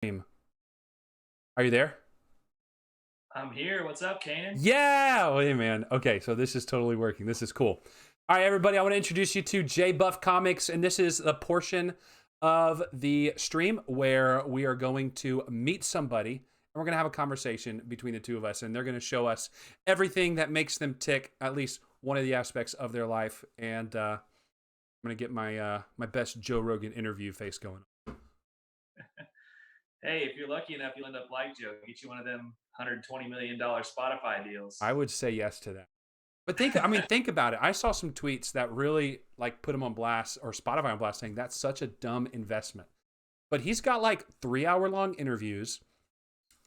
Are you there? I'm here. What's up, Kanan? Yeah! Oh, hey, man. Okay, so this is totally working. This is cool. All right, everybody, I want to introduce you to J Buff Comics, and this is the portion of the stream where we are going to meet somebody, and we're going to have a conversation between the two of us, and they're going to show us everything that makes them tick, at least one of the aspects of their life, and I'm going to get my best Joe Rogan interview face going. Hey, if you're lucky enough, you'll end up like Joe. Get you one of them $120 million Spotify I deals. would say yes to that. But think about it. I saw some tweets that really like put him on blast or Spotify on blast saying that's such a dumb investment. But he's got like 3 hour long interviews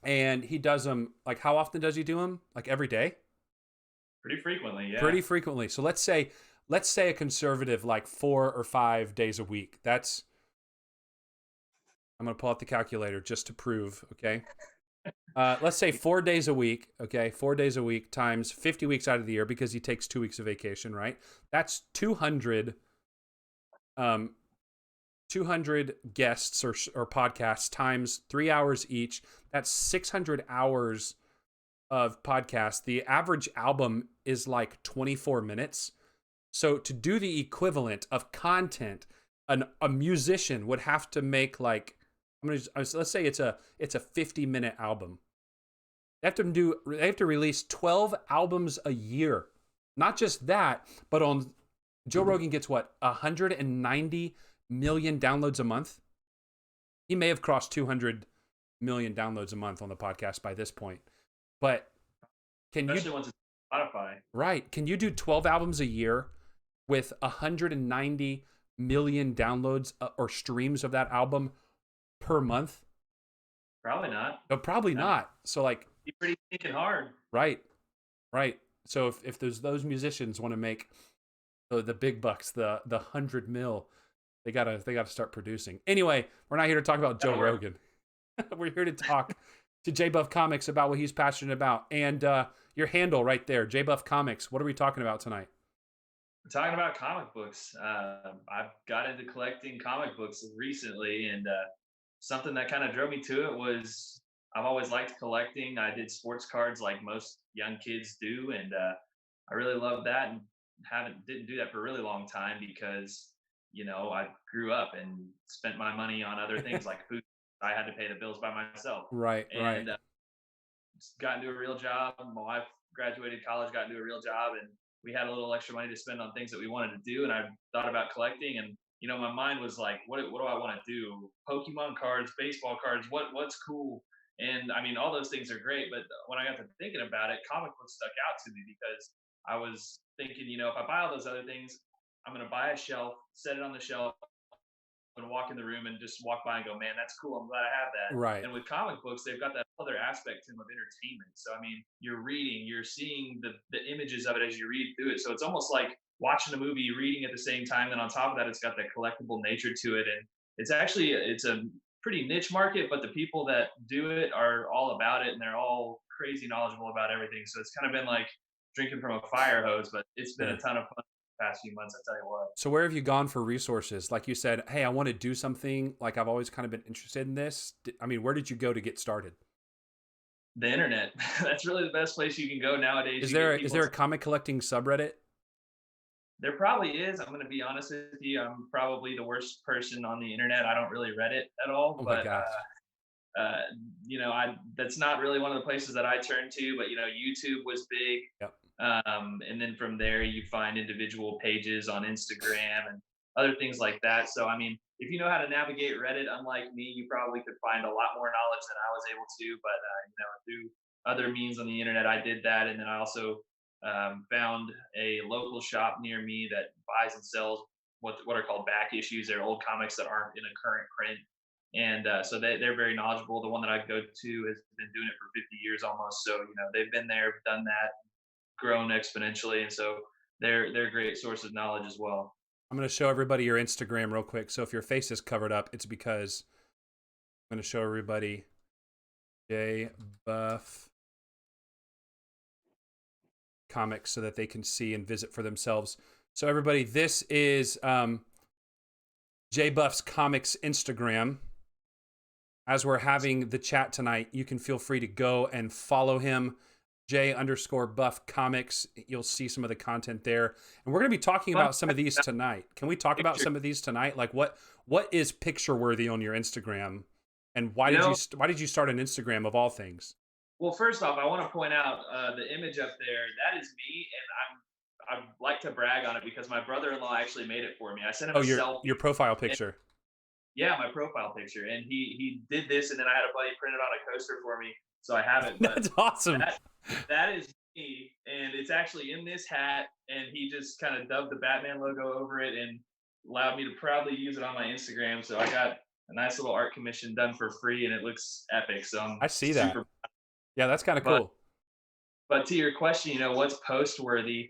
and he does them like how often does he do them? Like every day? Pretty frequently, yeah. Pretty frequently. So let's say a conservative like 4 or 5 days a week. That's I'm gonna pull out the calculator just to prove, okay? Let's say 4 days a week, okay? 4 days a week times 50 weeks out of the year because he takes 2 weeks of vacation, right? That's 200, 200 guests or podcasts times 3 hours each. That's 600 hours of podcast. The average album is like 24 minutes. So to do the equivalent of content, a musician would have to make like let's say it's a 50-minute album. They have to release 12 albums a year. Not just that, but on Joe Rogan gets what, 190 million downloads a month. He may have crossed 200 million downloads a month on the podcast by this point. But can you Especially once it's Spotify. right, can you do 12 albums a year with 190 million downloads or streams of that album per month? Probably not. No, probably I mean, not. So like, be pretty thinking hard. right, right. So if there's those musicians want to make the big bucks, the 100 mil, they gotta start producing. Anyway, we're not here to talk about Joe That'll work. Rogan. We're here to talk to J Buff Comics about what he's passionate about. And your handle right there, J Buff Comics. What are we talking about tonight? We're talking about comic books. I've got into collecting comic books recently, and something that kind of drove me to it was I've always liked collecting. I did sports cards like most young kids do, and I really love that. And haven't didn't do that for a really long time because I grew up and spent my money on other things like food. I had to pay the bills by myself, Right, right. and got into a real job. My wife graduated college, got into a real job, and we had a little extra money to spend on things that we wanted to do. And I thought about collecting, and my mind was like, what do I want to do? Pokemon cards, baseball cards, what's cool? And I mean, all those things are great, but when I got to thinking about it, comic books stuck out to me because I was thinking, if I buy all those other things, I'm going to buy a shelf, set it on the shelf, and walk in the room and just walk by and go, man, that's cool. I'm glad I have that. Right. And with comic books, they've got that other aspect to them of entertainment. So I mean, you're reading, you're seeing the images of it as you read through it. So it's almost like watching a movie, reading at the same time. And on top of that, it's got that collectible nature to it. And it's a pretty niche market, but the people that do it are all about it and they're all crazy knowledgeable about everything. So it's kind of been like drinking from a fire hose, but it's been a Sure. ton of fun the past few months, I tell you what. So where have you gone for resources? Like you said, hey, I want to do something. Like I've always kind of been interested in this. I mean, where did you go to get started? The internet. That's really the best place you can go nowadays. Is You there get is people. there a comic collecting subreddit? There probably is. I'm going to be honest with you. I'm probably the worst person on the internet. I don't really Reddit at all, Oh my but gosh. I that's not really one of the places that I turn to. But YouTube was big, Yep. and then from there you find individual pages on Instagram and other things like that. So I mean, if you know how to navigate Reddit, unlike me, you probably could find a lot more knowledge than I was able to. But through other means on the internet, I did that, and then I also found a local shop near me that buys and sells what are called back issues. They're old comics that aren't in a current print, and so they're very knowledgeable. The one that I go to has been doing it for 50 years almost. So they've been there, done that, grown exponentially, and so they're a great source of knowledge as well. I'm going to show everybody your Instagram real quick. So if your face is covered up, it's because I'm going to show everybody J Buff Comics so that they can see and visit for themselves. So everybody, this is J Buff's Comics Instagram. as we're having the chat tonight, you can feel free to go and follow him, J_Buff Comics. You'll see some of the content there. And we're going to be talking about some of these tonight. Can we talk about some of these tonight? Like what is picture worthy on your Instagram? And why did you start an Instagram of all things? Well, first off, I want to point out the image up there. That is me, and I'd like to brag on it because my brother-in-law actually made it for me. I sent him a selfie. Your profile picture. Yeah, my profile picture, and he did this, and then I had a buddy print it on a coaster for me, so I have it. But that's awesome. That is me, and it's actually in this hat, and he just kind of dubbed the Batman logo over it and allowed me to proudly use it on my Instagram. So I got a nice little art commission done for free, and it looks epic. So I see that. Yeah, that's kind of cool. But to your question, what's post worthy?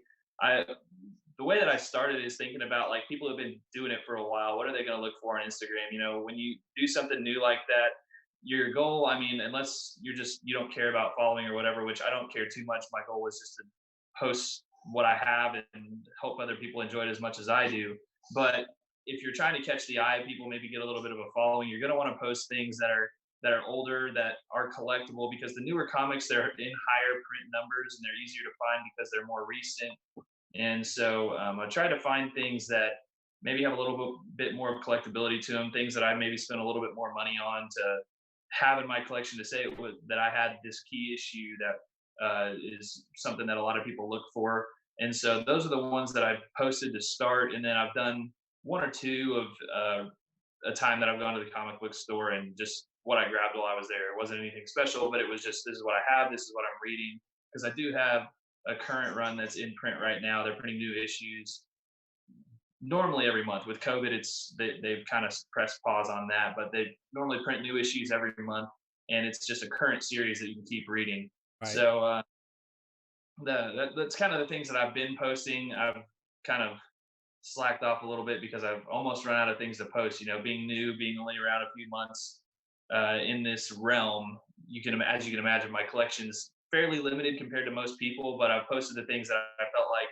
The way that I started is thinking about like people who've been doing it for a while. What are they going to look for on Instagram? When you do something new like that, your goal, unless you don't care about following or whatever, which I don't care too much. My goal was just to post what I have and hope other people enjoy it as much as I do. But if you're trying to catch the eye of people, maybe get a little bit of a following, you're going to want to post things that are older, that are collectible, because the newer comics, they're in higher print numbers and they're easier to find because they're more recent. And so I try to find things that maybe have a little bit more collectability to them, things that I maybe spent a little bit more money on to have in my collection, to say that I had this key issue that is something that a lot of people look for. And so those are the ones that I've posted to start. And then I've done one or two of a time that I've gone to the comic book store and just what I grabbed while I was there. It wasn't anything special, but it was just, this is what I have, this is what I'm reading. Because I do have a current run that's in print right now. They're printing new issues normally every month. With COVID, they've kind of pressed pause on that, but they normally print new issues every month, and it's just a current series that you can keep reading. Right. So that's kind of the things that I've been posting. I've kind of slacked off a little bit because I've almost run out of things to post. Being new, being only around a few months in this realm, as you can imagine, my collection's fairly limited compared to most people. But I've posted the things that I felt like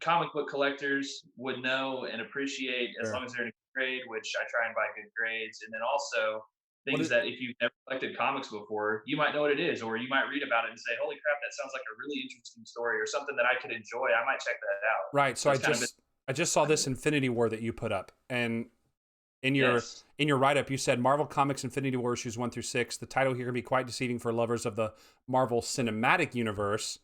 comic book collectors would know and appreciate, as long as they're in a good grade, which I try and buy good grades. And then also things that if you've never collected comics before, you might know what it is, or you might read about it and say, holy crap, that sounds like a really interesting story or something that I could enjoy. I might check that out. Right. So I just saw this Infinity War that you put up, and in your write-up, you said Marvel Comics Infinity War issues 1-6. The title here can be quite deceiving for lovers of the Marvel Cinematic Universe.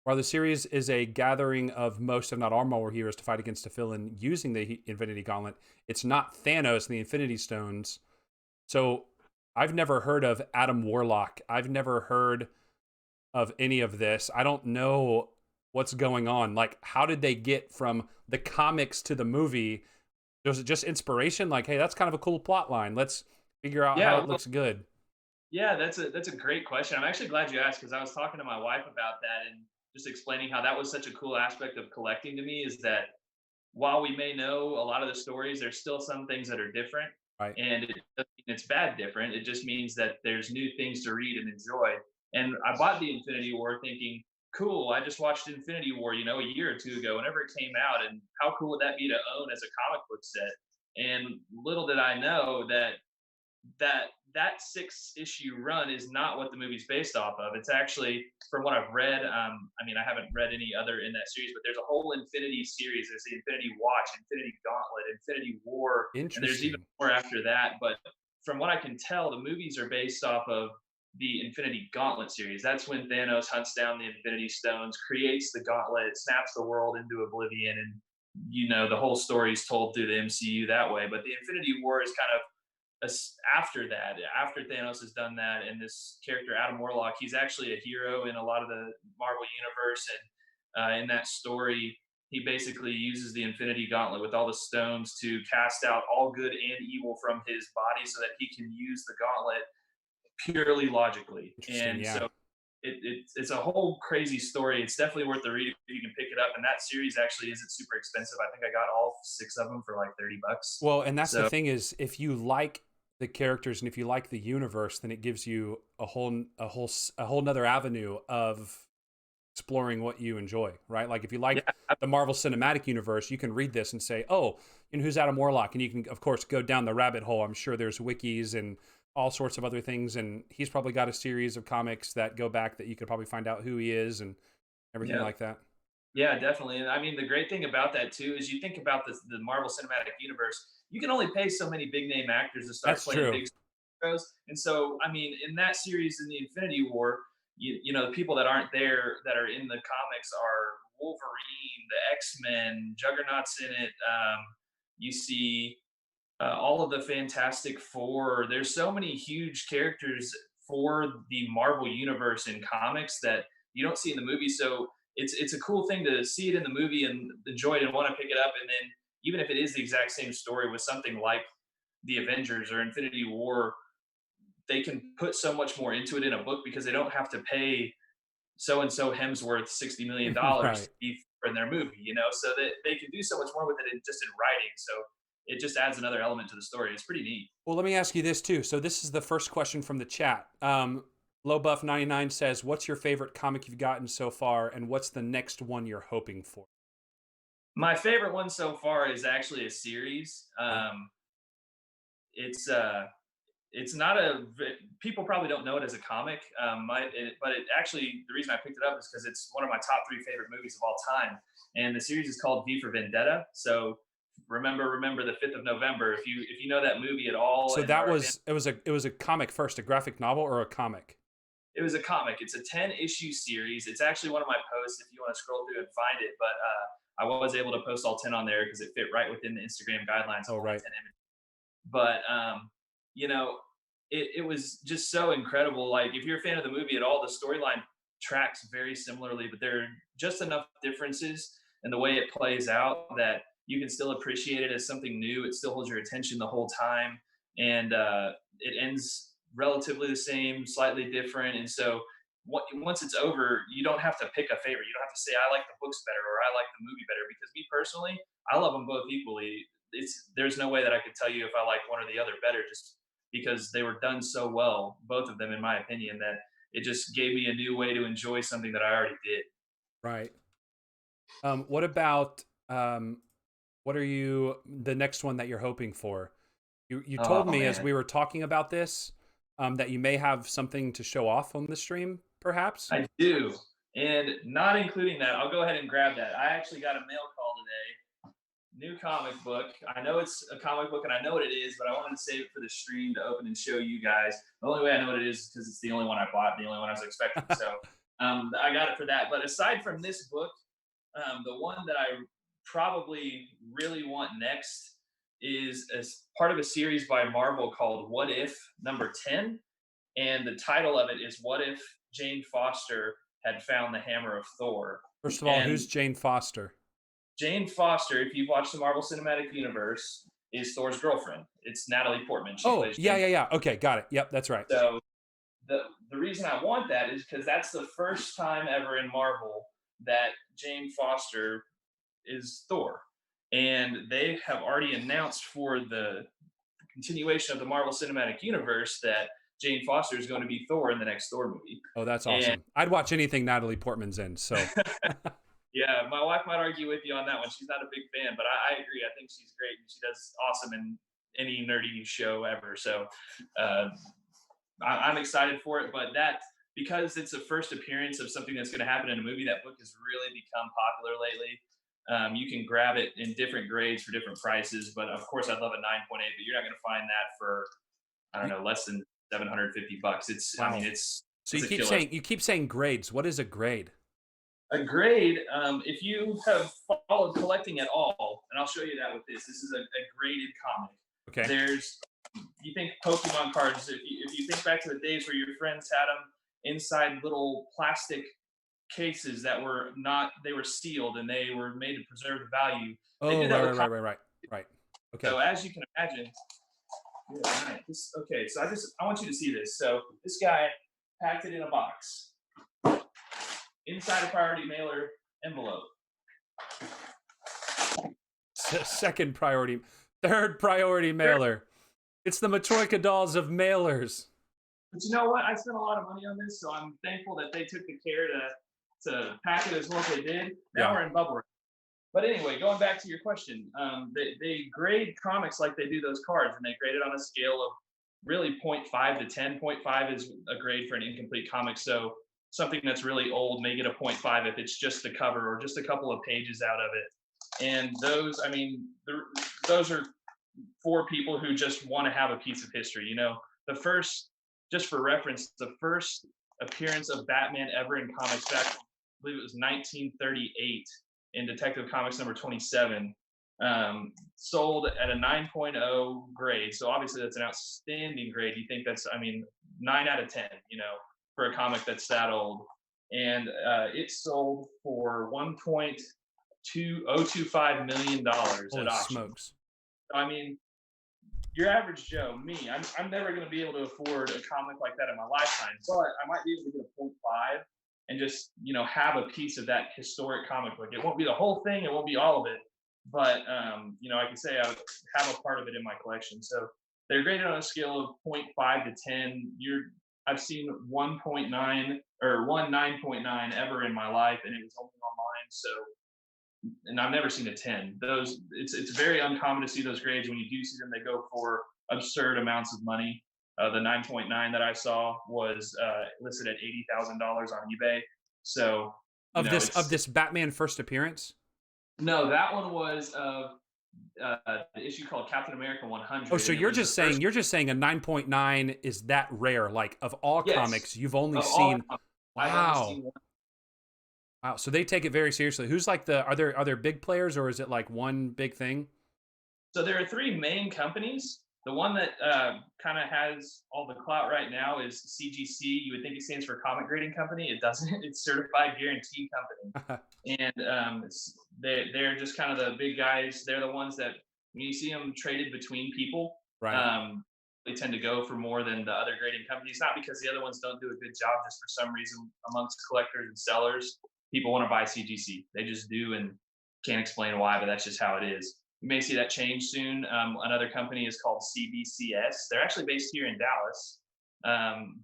While the series is a gathering of most, if not all, Marvel heroes to fight against a villain using the Infinity Gauntlet, it's not Thanos and the Infinity Stones. So I've never heard of Adam Warlock. I've never heard of any of this. I don't know what's going on. Like, how did they get from the comics to the movie? Was it just inspiration? Like, hey, that's kind of a cool plot line. Let's figure out how it looks good. Yeah, that's a great question. I'm actually glad you asked, because I was talking to my wife about that and just explaining how that was such a cool aspect of collecting to me, is that while we may know a lot of the stories, there's still some things that are different. Right. And it doesn't mean it's bad different. It just means that there's new things to read and enjoy. And I bought the Infinity War thinking, cool, I just watched Infinity War, a year or two ago, whenever it came out, and how cool would that be to own as a comic book set? And little did I know that 6-issue run is not what the movie's based off of. It's actually, from what I've read, I haven't read any other in that series, but there's a whole Infinity series. There's the Infinity Watch, Infinity Gauntlet, Infinity War, and there's even more after that. But from what I can tell, the movies are based off of the Infinity Gauntlet series. That's when Thanos hunts down the Infinity Stones, creates the gauntlet, snaps the world into oblivion, and the whole story is told through the MCU that way. But the Infinity War is kind of after that, after Thanos has done that, and this character Adam Warlock, he's actually a hero in a lot of the Marvel universe, and in that story, he basically uses the Infinity Gauntlet with all the stones to cast out all good and evil from his body, so that he can use the gauntlet purely logically. And so it's a whole crazy story. It's definitely worth the read if you can pick it up. And that series actually isn't super expensive. I think I got all 6 of them for like $30. Well, and that's the thing is, if you like the characters and if you like the universe, then it gives you a whole nother avenue of exploring what you enjoy, right? Like if you like the Marvel Cinematic Universe, you can read this and say, oh, who's Adam Warlock? And you can, of course, go down the rabbit hole. I'm sure there's wikis and all sorts of other things, and he's probably got a series of comics that go back that you could probably find out who he is and everything Yeah. like that. Yeah, definitely. And I mean, the great thing about that too is you think about the Marvel Cinematic Universe. You can only pay so many big name actors to start That's playing true. big heroes, and so I mean, in that series, in the Infinity War, you know, the people that aren't there that are in the comics are Wolverine, the X Men, Juggernaut's in it. You see all of the Fantastic Four. There's so many huge characters for the Marvel universe in comics that you don't see in the movie. So it's a cool thing to see it in the movie and enjoy it and want to pick it up. And then even if it is the exact same story with something like the Avengers or Infinity War, they can put so much more into it in a book because they don't have to pay so and so Hemsworth $60 million Right. to be in their movie, you know, so that they can do so much more with it just in writing. So it just adds another element to the story. It's pretty neat. Well, let me ask you this too. So this is the first question from the chat. Low Buff 99 says, "What's your favorite comic you've gotten so far, and what's the next one you're hoping for?" My favorite one so far is actually a series. Okay. It's it's not a people probably don't know it as a comic, but it actually the reason I picked it up is because it's one of my top three favorite movies of all time, and the series is called V for Vendetta. So remember the 5th of November. If you know that movie at all So and that are a fan, was it was a comic first, a graphic novel or a comic? it was a comic. It's a 10-issue series. It's actually one of my posts if you want to scroll through and find it, but I was able to post all 10 on there because it fit right within the Instagram guidelines of Oh, only right. 10 images. But you know, it was just so incredible. Like if you're a fan of the movie at all, the storyline tracks very similarly, but there are just enough differences in the way it plays out that you can still appreciate it as something new. It still holds your attention the whole time, and it ends relatively the same, slightly different. And so once it's over, you don't have to pick a favorite. You don't have to say I like the books better or I like the movie better because me personally, I love them both equally. There's no way that I could tell you if I like one or the other better just because they were done so well, both of them, in my opinion, that it just gave me a new way to enjoy something that I already did. Right. What about what are you the next one that you're hoping for? You told Oh me as man, we were talking about this that you may have something to show off on the stream, perhaps. I do. And not including that, I'll go ahead and grab that. I actually got a mail call today. New comic book. I know it's a comic book and I know what it is, but I wanted to save it for the stream to open and show you guys. The only way I know what it is because it's the only one I bought, the only one I was expecting. So I got it for that. But aside from this book, the one that I probably really want next is as part of a series by Marvel called What If number 10. And the title of it is What If Jane Foster Had Found the Hammer of Thor? First of all, And who's Jane Foster? Jane Foster, if you've watched the Marvel Cinematic Universe, is Thor's girlfriend. It's Natalie Portman. She Oh, plays yeah, Jane. yeah, yeah. Okay, got it. Yep, that's right. So the reason I want that is because that's the first time ever in Marvel that Jane Foster is Thor. And they have already announced for the continuation of the Marvel Cinematic Universe that Jane Foster is going to be Thor in the next Thor movie. Oh, that's And awesome. I'd watch anything Natalie Portman's in. So, yeah, my wife might argue with you on that one. She's not a big fan, but I agree. I think she's great and she does awesome in any nerdy show ever. So uh, I'm excited for it. But that, because it's the first appearance of something that's going to happen in a movie, that book has really become popular lately. You can grab it in different grades for different prices, but of course, I'd love a 9.8. But you're not going to find that for I don't know less than $750. I mean, wow. So it's a killer. you keep saying grades. What is a grade? A grade, if you have followed collecting at all, and I'll show you that with this. This is a graded comic. Okay. There's, you think Pokemon cards. If you think back to the days where your friends had them inside little plastic cases that were not, they were sealed and they were made to preserve the value. They Oh, do that right, with right, right, comics. right, right, right. Okay. So as you can imagine, yeah, right. Okay, so I want you to see this. So this guy packed it in a box inside a priority mailer envelope. Second priority, third priority mailer. It's the Matroika dolls of mailers. But you know what? I spent a lot of money on this, so I'm thankful that they took the care to pack it as well as they did. Now Yeah. we're in bubble wrap. But anyway, going back to your question, they grade comics like they do those cards, and they grade it on a scale of really 0.5 to 10. 0.5 is a grade for an incomplete comic. So something that's really old may get a 0.5 if it's just the cover or just a couple of pages out of it. And those, I mean, those are for people who just want to have a piece of history. You know, the first, just for reference, the first appearance of Batman ever in comics back, I believe it was 1938 in Detective Comics number 27, sold at a 9.0 grade. So obviously that's an outstanding grade. You think that's, I mean, 9 out of 10, you know, for a comic that's that old. And it sold for $1.2025 million Holy at auction. smokes. I mean, your average Joe, me, I'm never going to be able to afford a comic like that in my lifetime, but I might be able to get a 0.5 and just, you know, have a piece of that historic comic book. It won't be the whole thing, it won't be all of it, but, you know, I can say I have a part of it in my collection. So they're graded on a scale of 0.5 to 10. I've seen 1.9 or 9.9 ever in my life, and it was only online. So, and I've never seen a 10. Those, it's very uncommon to see those grades. When you do see them, they go for absurd amounts of money. The 9.9 that I saw was listed at $80,000 on eBay. So, you Of know, this Batman first appearance? no, that one was of the issue called Captain America 100. Oh, so And it you're was the just first. saying a 9.9 is that rare? Like of all Yes, comics, you've only of all seen. I've only Wow. seen one. Wow. So they take it very seriously. Who's like are there big players, or is it like one big thing? So there are three main companies. The one that kind of has all the clout right now is CGC. You would think it stands for Comic Grading Company. It doesn't. It's Certified Guarantee Company, and they're just kind of the big guys. They're the ones that when you see them traded between people, Right. they tend to go for more than the other grading companies. Not because the other ones don't do a good job, just for some reason amongst collectors and sellers, people want to buy CGC. They just do, and can't explain why, but that's just how it is. You may see that change soon. Another company is called CBCS. They're actually based here in Dallas,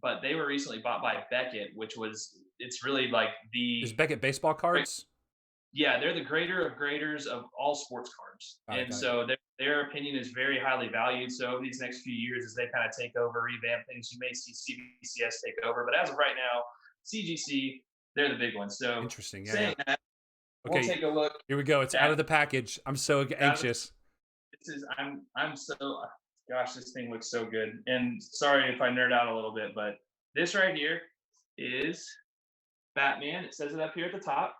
but they were recently bought by Beckett, it's really like Is Beckett baseball cards? yeah, they're the grader of graders of all sports cards. Got it. And Got it. so their opinion is very highly valued. So over these next few years, as they kind of take over, revamp things, you may see CBCS take over. But as of right now, CGC, they're the big ones. So Interesting. Yeah. Yeah. saying that, we'll Okay. take a look Here we go. It's out at of the package. I'm so anxious. this is I'm so gosh, this thing looks so good. And sorry if I nerd out a little bit, but this right here is Batman. It says it up here at the top,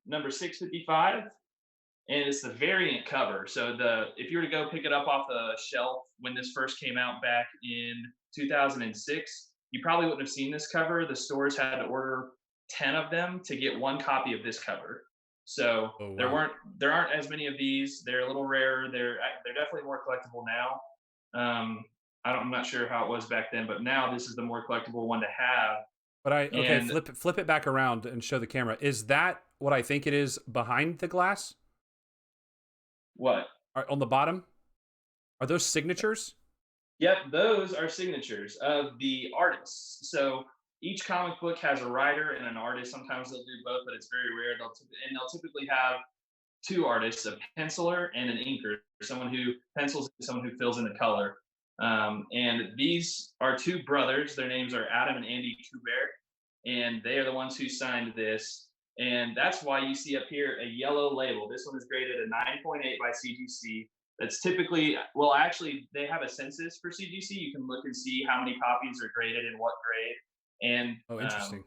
number 655, and it's the variant cover. So if you were to go pick it up off the shelf when this first came out back in 2006, you probably wouldn't have seen this cover. The stores had to order 10 of them to get one copy of this cover. So Oh wow. there aren't as many of these. They're a little rarer. They're definitely more collectible now. I'm not sure how it was back then, but now this is the more collectible one to have. But okay, And flip it back around and show the camera. Is that what I think it is behind the glass? what? On the bottom? Are those signatures? Yep, those are signatures of the artists. So each comic book has a writer and an artist. Sometimes they'll do both, but it's very rare. They'll typically have two artists, a penciler and an inker, someone who pencils and someone who fills in the color. And these are two brothers. Their names are Adam and Andy Kubert, and they are the ones who signed this. And that's why you see up here a yellow label. This one is graded a 9.8 by CGC. That's typically, well, actually, they have a census for CGC. You can look and see how many copies are graded in what grade. And Oh, interesting.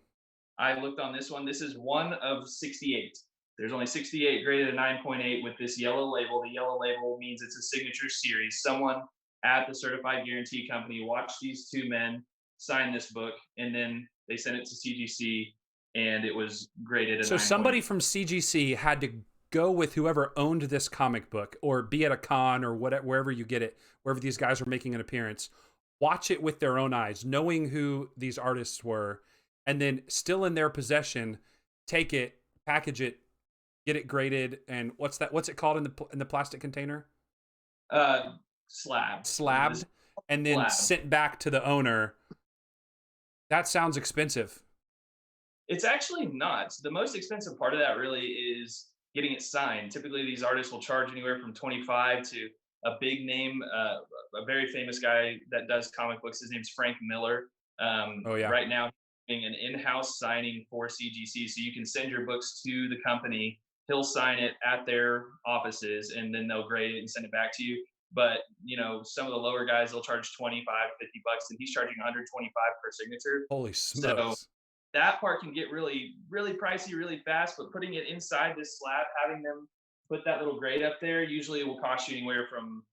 I looked on this one. This is one of 68. There's only 68 graded a 9.8 with this yellow label. The yellow label means it's a signature series. Someone at the Certified Guarantee Company watched these two men sign this book, and then they sent it to CGC, and it was graded a So 9. somebody from CGC had to go with whoever owned this comic book, or be at a con or whatever, wherever you get it, wherever these guys are making an appearance, watch it with their own eyes, knowing who these artists were, and then still in their possession, take it, package it, get it graded, and what's it called in the plastic container? Slabs. Slabbed, and then Slab. sent back to the owner. That sounds expensive. It's actually not. The most expensive part of that really is getting it signed. Typically, these artists will charge anywhere from 25 to a big name, a very famous guy that does comic books. His name's Frank Miller. Oh yeah. Right now, doing an in-house signing for CGC, so you can send your books to the company. He'll sign it at their offices, and then they'll grade it and send it back to you. But some of the lower guys, they'll charge 25, $50, and he's charging 125 per signature. Holy So smokes. that part can get really, really pricey really fast. But putting it inside this slab, having them put that little grade up there, usually it will cost you anywhere from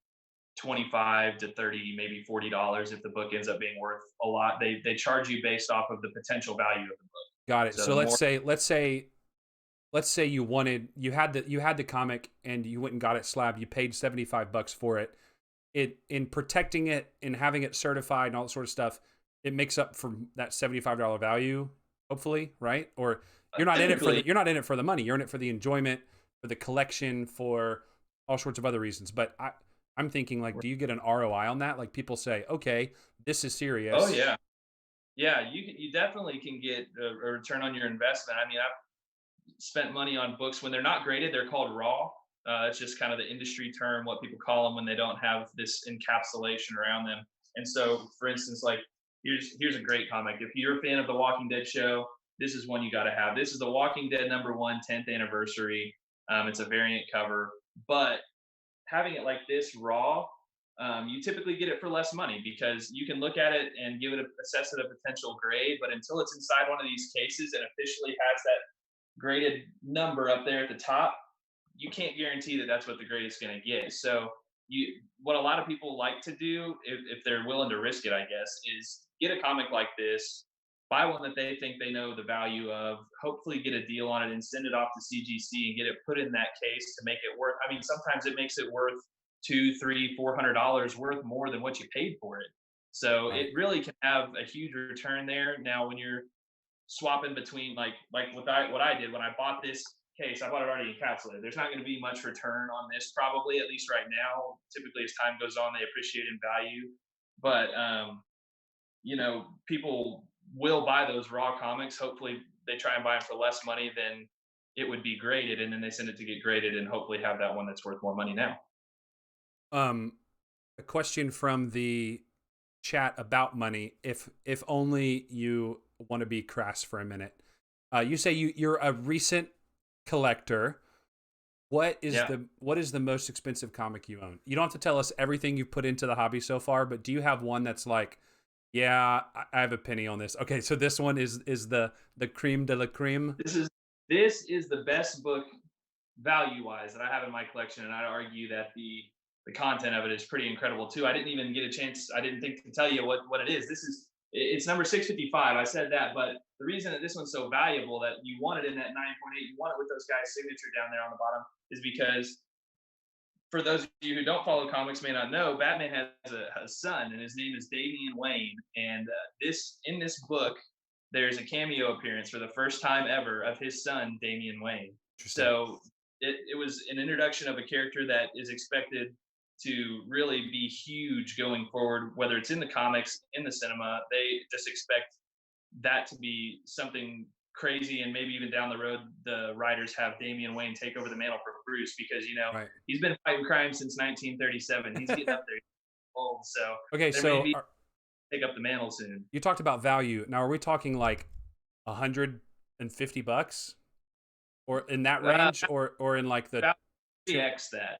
25 to 30, maybe $40 if the book ends up being worth a lot. They charge you based off of the potential value of the book. Got it. So So the let's more say you had the comic and you went and got it slab, you paid $75 for it. It in protecting it and having it certified and all that sort of stuff, it makes up for that $75 value, hopefully, right? Or typically, you're not in it for the money. You're in it for the enjoyment, for the collection, for all sorts of other reasons. But I'm thinking like, do you get an ROI on that? Like people say, okay, this is oh serious. yeah, yeah, you definitely can get a return on your investment. I mean, I've spent money on books when they're not graded. They're called raw. It's just kind of the industry term, what people call them when they don't have this encapsulation around them. And so, for instance, like here's a great comic. If you're a fan of the Walking Dead show, this is one you got to have. This is the Walking Dead #1 10th anniversary. It's a variant cover, but having it like this raw, you typically get it for less money because you can look at it and assess it a potential grade. But until it's inside one of these cases and officially has that graded number up there at the top, you can't guarantee that that's what the grade is going to get. So what a lot of people like to do, if they're willing to risk it, I guess, is get a comic like this, buy one that they think they know the value of, hopefully get a deal on it and send it off to CGC and get it put in that case to make it worth. I mean, sometimes it makes it worth two, three, $400 worth more than what you paid for it. So it Right. really can have a huge return there. Now, when you're swapping between like what I did when I bought this case, I bought it already encapsulated. There's not going to be much return on this probably, at least right now. Typically, as time goes on, they appreciate in value. But people will buy those raw comics. Hopefully, they try and buy them for less money than it would be graded, and then they send it to get graded, and hopefully have that one that's worth more money now. Um, a question from the chat about money. If only you want to be crass for a minute. You say you're a recent collector. Yeah. What is the most expensive comic you own? You don't have to tell us everything you've put into the hobby so far, but do you have one that's like, yeah, I have a penny on this. Okay, so this one is the creme de la creme. This is the best book value wise that I have in my collection, and I'd argue that the content of it is pretty incredible too. I didn't even get a chance. I didn't think to tell you what it is. It's number 655. I said that, but the reason that this one's so valuable that you want it in that 9.8, you want it with those guys' signature down there on the bottom, is because for those of you who don't follow comics may not know, Batman has a son, and his name is Damian Wayne. And in this book, there's a cameo appearance for the first time ever of his son, Damian Wayne. Interesting. So it was an introduction of a character that is expected to really be huge going forward, whether it's in the comics, in the cinema. They just expect that to be something crazy, and maybe even down the road the writers have Damian Wayne take over the mantle for Bruce, because Right. he's been fighting crime since 1937. He's getting up there old, so Okay, there may so be take up the mantle soon. you talked about value. Now, are we talking like $150 or in that uh, range, or in like the about two? 3x that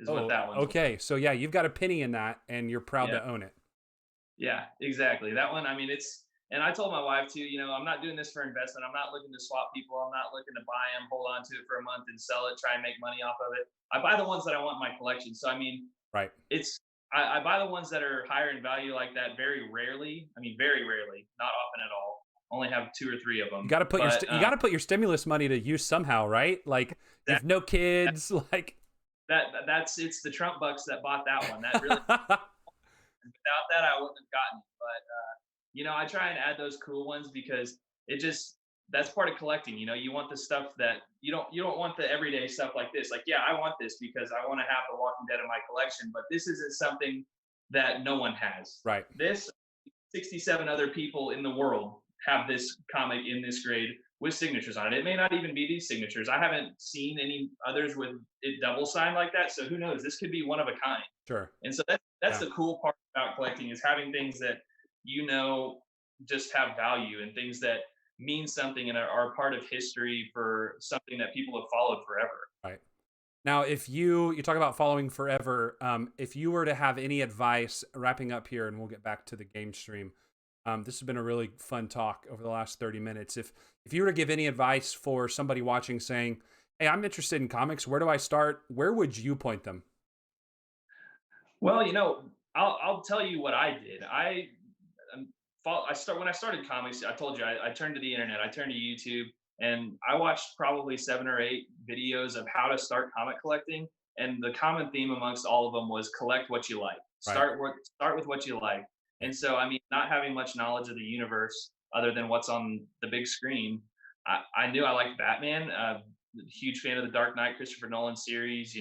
is what Oh, that one's worth. okay. So yeah, you've got a penny in that, and you're proud Yeah, to own it. yeah, exactly. That one, I mean, and I told my wife too, I'm not doing this for investment. I'm not looking to swap people. I'm not looking to buy them, hold on to it for a month and sell it, try and make money off of it. I buy the ones that I want in my collection. So I mean, Right. it's I buy the ones that are higher in value like that very rarely. I mean, very rarely, not often at all. Only have two or three of You them. got to put But you got to put your stimulus money to use somehow, right? Like that, you've no that kids, like that's it's the Trump bucks that bought that one. That really, without that, I wouldn't have gotten it. But I try and add those cool ones because it just that's part of collecting. You want the stuff that you don't want the everyday stuff like this. Like, yeah, I want this because I want to have The Walking Dead in my collection, but this isn't something that no one has. right. This 67 other people in the world have this comic in this grade. with signatures on it. It may not even be these signatures. I haven't seen any others with it double signed like that. So who knows? This could be one of a kind. Sure. And so that's Yeah. the cool part about collecting is having things that you know just have value and things that mean something and are part of history for something that people have followed forever. Right. Now, if you talk about following forever, if you were to have any advice, wrapping up here, and we'll get back to the game stream. This has been a really fun talk over the last 30 minutes. If you were to give any advice for somebody watching, saying, "Hey, I'm interested in comics. Where do I start?" Where would you point them? Well, I'll tell you what I did. um, I start when I started comics. I told you I turned to the internet. I turned to YouTube, and I watched probably 7 or 8 videos of how to start comic collecting. And the common theme amongst all of them was collect what you like. Right. Start with what you like. Right. And so, I mean, not having much knowledge of the universe other than what's on the big screen, I knew I liked Batman. Huge fan of the Dark Knight, Christopher Nolan series.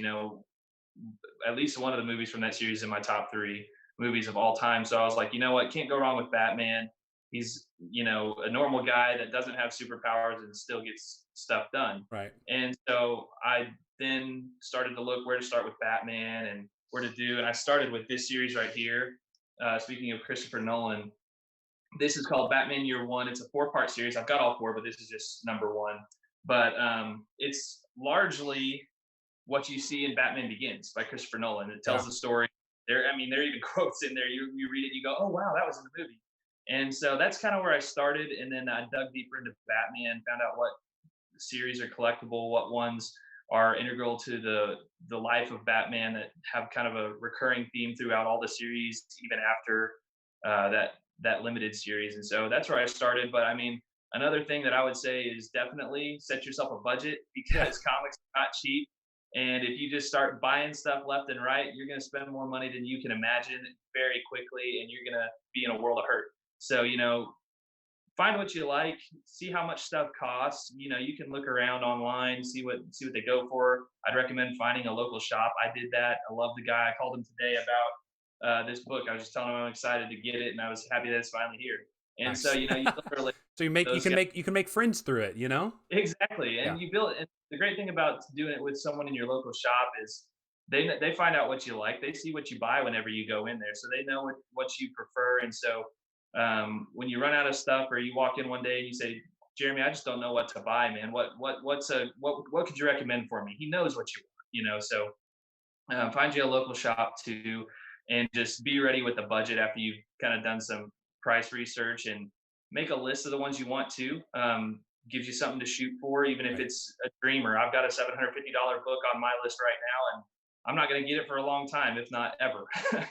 At least one of the movies from that series in my top 3 movies of all time. So I was like, you know what? Can't go wrong with Batman. He's, a normal guy that doesn't have superpowers and still gets stuff done. Right. And so I then started to look where to start with Batman and where to do. And I started with this series right here. Speaking of Christopher Nolan, this is called Batman Year One. It's a 4-part series. I've got all 4, but this is just number 1. But it's largely what you see in Batman Begins by Christopher Nolan. It tells Yeah. the story. There are even quotes in there. You read it, you go, oh wow, that was in the movie. And so that's kind of where I started, and then I dug deeper into Batman, found out what series are collectible, what ones are integral to the life of Batman that have kind of a recurring theme throughout all the series, even after that limited series. And so that's where I started. But I mean, another thing that I would say is definitely set yourself a budget Yeah. because comics are not cheap. And if you just start buying stuff left and right, you're going to spend more money than you can imagine very quickly, and you're going to be in a world of hurt. So, find what you like, see how much stuff costs. You can look around online, see what they go for. I'd recommend finding a local shop. I did that. I love the guy. I called him today about this book. I was just telling him I'm excited to get it, and I was happy that it's finally here. And so, Nice. you literally So you those can guys. make friends through it. You know. Exactly, Yeah. and you build. And the great thing about doing it with someone in your local shop is they find out what you like. They see what you buy whenever you go in there, so they know what you prefer. And so when you run out of stuff, or you walk in one day and you say, Jeremy, I just don't know what to buy, man. What could you recommend for me? He knows what you want, So find you a local shop too, and just be ready with the budget after you've kind of done some price research, and make a list of the ones you want to. Gives you something to shoot for, even if Right. it's a dreamer. I've got a $750 book on my list right now, and I'm not going to get it for a long time, if not ever.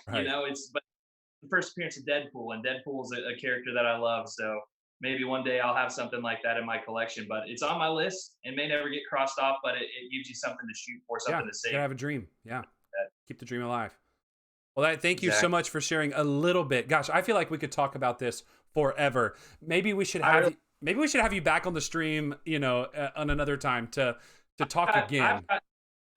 Right. It's but the first appearance of Deadpool, and Deadpool is a character that I love. So maybe one day I'll have something like that in my collection. But it's on my list and may never get crossed off. But it gives you something to shoot for, Yeah. something to You save. gotta have a dream. Yeah. That Keep the dream alive. Well, thank you so exactly. much for sharing a little bit. Gosh, I feel like we could talk about this forever. Maybe we should I have really, you, maybe we should have you back on the stream, on another time to talk I've again. got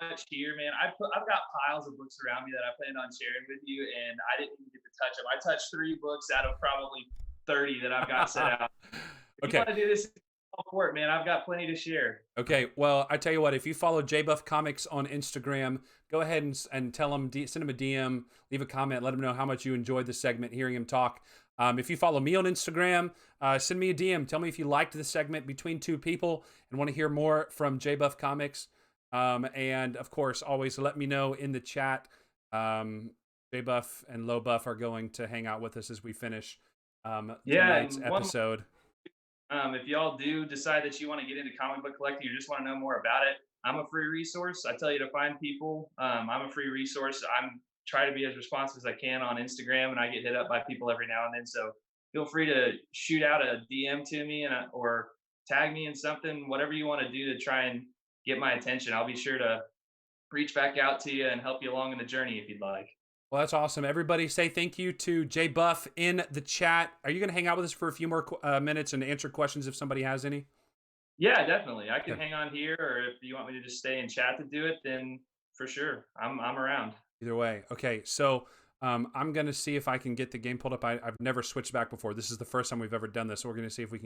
much here, man. I've got piles of books around me that I planned on sharing with you, and I didn't even get to touch them. I touched 3 books out of probably 30 that I've got set out. If you Okay. want to do this, all for it, man. I've got plenty to share. Okay. Well, I tell you what, if you follow JBuff Comics on Instagram, go ahead and tell him, send him a DM, leave a comment, let him know how much you enjoyed the segment, hearing him talk. If you follow me on Instagram, send me a DM. Tell me if you liked the segment Between Two People and want to hear more from JBuff Comics. And of course, always let me know in the chat. JBuff and Low Buff are going to hang out with us as we finish Yeah, tonight's and episode. if y'all do decide that you want to get into comic book collecting, or just want to know more about it, I'm a free resource. I tell you to find people. I'm a free resource. I'm try to be as responsive as I can on Instagram, and I get hit up by people every now and then. So feel free to shoot out a DM to me, or tag me in something, whatever you want to do to try and get my attention. I'll be sure to reach back out to you and help you along in the journey if you'd like. Well, that's awesome. Everybody say thank you to J Buff in the chat. Are you going to hang out with us for a few more minutes and answer questions if somebody has any? Yeah, definitely. I can Okay. hang on here, or if you want me to just stay and chat to do it, then for sure, I'm around. Either way. Okay. So I'm going to see if I can get the game pulled up. I've never switched back before. This is the first time we've ever done this. So we're going to see if we can